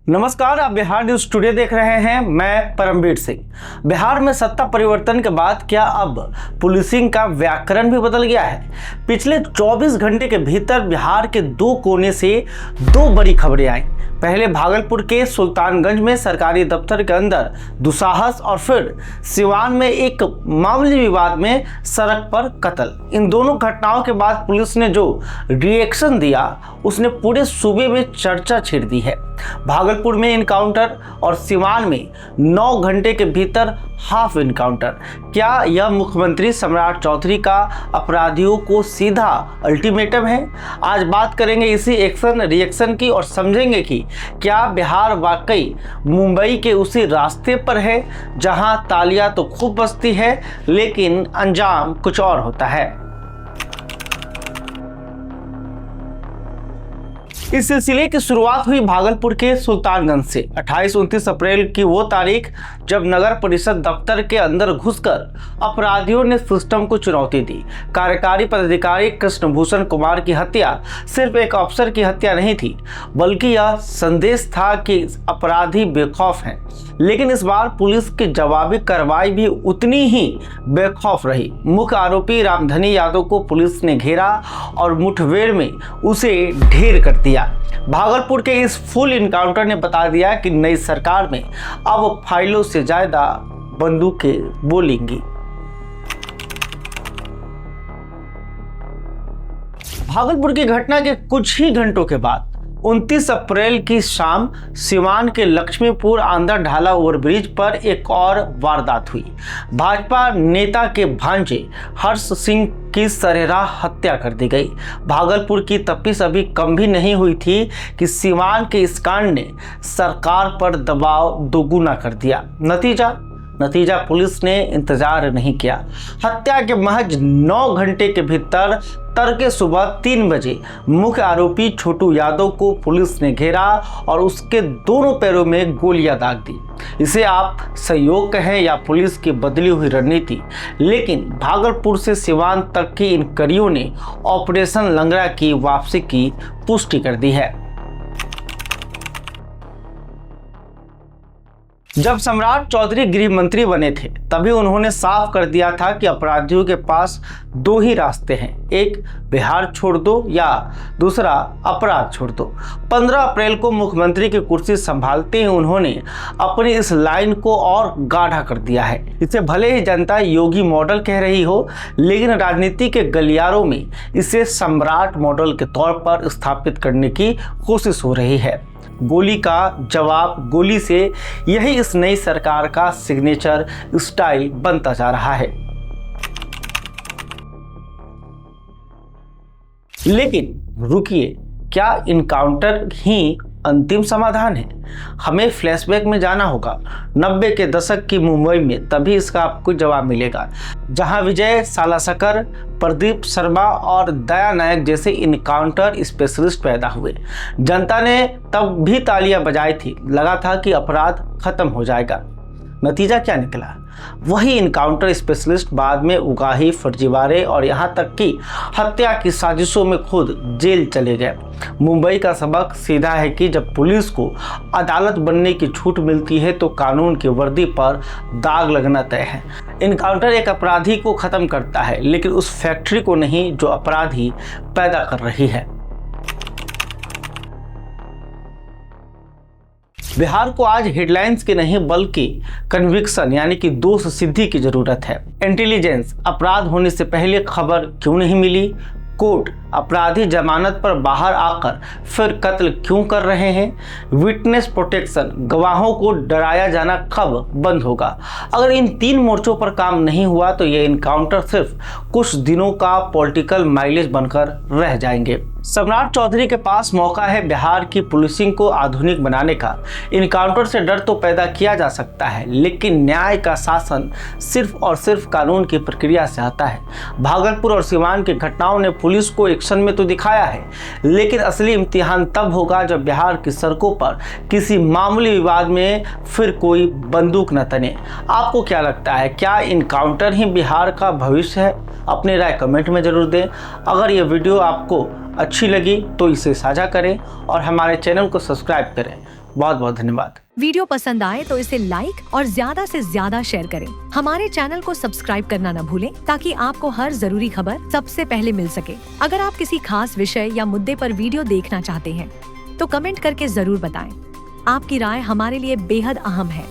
नमस्कार, आप Bihar news today देख रहे हैं। मैं परमवीर सिंह। बिहार में सत्ता परिवर्तन के बाद क्या अब पुलिसिंग का व्याकरण भी बदल गया है? पिछले 24 घंटे के भीतर बिहार के दो कोने से दो बड़ी खबरें आई। पहले भागलपुर के सुल्तानगंज में सरकारी दफ्तर के अंदर दुस्साहस और फिर सिवान में एक मामूली विवाद में सड़क पर कत्ल। इन दोनों घटनाओं के बाद पुलिस ने जो रिएक्शन दिया उसने पूरे सूबे में चर्चा छेड़ दी है। भागलपुर में इनकाउंटर और सिवान में 9 घंटे के भीतर हाफ इनकाउंटर। क्या यह मुख्यमंत्री सम्राट चौधरी का अपराधियों को सीधा अल्टीमेटम है? आज बात करेंगे इसी एक्शन रिएक्शन की और समझेंगे कि क्या बिहार वाकई मुंबई के उसी रास्ते पर है जहां तालियां तो खूब बजती है लेकिन अंजाम कुछ और होता है। इस सिलसिले की शुरुआत हुई भागलपुर के सुल्तानगंज से। 28-29 अप्रैल की वो तारीख जब नगर परिषद दफ्तर के अंदर घुसकर अपराधियों ने सिस्टम को चुनौती दी। कार्यकारी पदाधिकारी कृष्णभूषण कुमार की हत्या सिर्फ एक अफसर की हत्या नहीं थी, बल्कि यह संदेश था कि अपराधी बेखौफ हैं। लेकिन इस बार पुलिस की जवाबी कार्रवाई भी उतनी ही बेखौफ रही। मुख्य आरोपी रामधनी यादव को पुलिस ने घेरा और मुठभेड़ में उसे ढेर कर दिया। भागलपुर के इस फुल इनकाउंटर ने बता दिया कि नई सरकार में अब फाइलों से ज्यादा बंदूकें बोलेंगी। भागलपुर की घटना के कुछ ही घंटों के बाद 29 अप्रैल की शाम सिवान के लक्ष्मीपुर आंध्र ढाला ओवरब्रिज पर एक और वारदात हुई। भाजपा नेता के भांजे हर्ष सिंह की सरेराह हत्या कर दी गई। भागलपुर की तपिश अभी कम भी नहीं हुई थी कि सिवान के इस कांड ने सरकार पर दबाव दोगुना कर दिया। नतीजा पुलिस ने इंतजार नहीं किया। हत्या के महज 9 घंटे के भीतर तड़के सुबह 3 बजे मुख्य आरोपी छोटू यादव को पुलिस ने घेरा और उसके दोनों पैरों में गोलियां दाग दी। इसे आप सहयोग कहें या पुलिस की बदली हुई रणनीति, लेकिन भागलपुर से सिवान तक की इन कड़ियों ने ऑपरेशन लंगड़ा की वापसी की पुष्टि कर दी है। जब सम्राट चौधरी गृह मंत्री बने थे तभी उन्होंने साफ कर दिया था कि अपराधियों के पास दो ही रास्ते हैं, एक बिहार छोड़ दो या दूसरा अपराध छोड़ दो। 15 अप्रैल को मुख्यमंत्री की कुर्सी संभालते ही उन्होंने अपनी इस लाइन को और गाढ़ा कर दिया है। इसे भले ही जनता योगी मॉडल कह रही हो, लेकिन राजनीति के गलियारों में इसे सम्राट मॉडल के तौर पर स्थापित करने की कोशिश हो रही है। गोली का जवाब गोली से, यही इस नई सरकार का सिग्नेचर स्टाइल बनता जा रहा है। लेकिन रुकिए, क्या इनकाउंटर ही अंतिम समाधान है? हमें फ्लैशबैक में जाना होगा 90 के दशक की मुंबई में, तभी इसका आपको जवाब मिलेगा, जहां विजय सालासकर, प्रदीप शर्मा और दया नायक जैसे इनकाउंटर स्पेशलिस्ट पैदा हुए। जनता ने तब भी तालियां बजाई थी, लगा था कि अपराध खत्म हो जाएगा। नतीजा क्या निकला? वही इनकाउंटर स्पेशलिस्ट बाद में उगाही, फर्जीवाड़े और यहां तक कि हत्या की साजिशों में खुद जेल चले गए। मुंबई का सबक सीधा है कि जब पुलिस को अदालत बनने की छूट मिलती है तो कानून की वर्दी पर दाग लगना तय है। इनकाउंटर एक अपराधी को खत्म करता है, लेकिन उस फैक्ट्री को नहीं जो अपराधी पैदा कर रही है। बिहार को आज हेडलाइंस की नहीं बल्कि कन्विक्शन यानी कि दोष सिद्धि की जरूरत है। इंटेलिजेंस, अपराध होने से पहले खबर क्यों नहीं मिली? कोर्ट, अपराधी जमानत पर बाहर आकर फिर कत्ल क्यों कर रहे हैं? विटनेस प्रोटेक्शन, गवाहों को डराया जाना कब बंद होगा? अगर इन 3 मोर्चों पर काम नहीं हुआ तो ये इनकाउंटर सिर्फ कुछ दिनों का पॉलिटिकल माइलेज बनकर रह जाएंगे। सम्राट चौधरी के पास मौका है बिहार की पुलिसिंग को आधुनिक बनाने का। इनकाउंटर से डर तो पैदा किया जा सकता है, लेकिन न्याय का शासन सिर्फ और सिर्फ कानून की प्रक्रिया से आता है। भागलपुर और सिवान की घटनाओं ने पुलिस को एक्शन में तो दिखाया है, लेकिन असली इम्तिहान तब होगा जब बिहार की सड़कों पर किसी मामूली विवाद में फिर कोई बंदूक न तने। आपको क्या लगता है, क्या इनकाउंटर ही बिहार का भविष्य है? अपनी राय कमेंट में जरूर दें। अगर यह वीडियो आपको अच्छी लगी तो इसे साझा करें और हमारे चैनल को सब्सक्राइब करें। बहुत बहुत धन्यवाद। वीडियो पसंद आए तो इसे लाइक और ज्यादा से ज्यादा शेयर करें। हमारे चैनल को सब्सक्राइब करना न भूलें ताकि आपको हर जरूरी खबर सबसे पहले मिल सके। अगर आप किसी खास विषय या मुद्दे पर वीडियो देखना चाहते हैं तो कमेंट करके जरूर बताएं। आपकी राय हमारे लिए बेहद अहम है।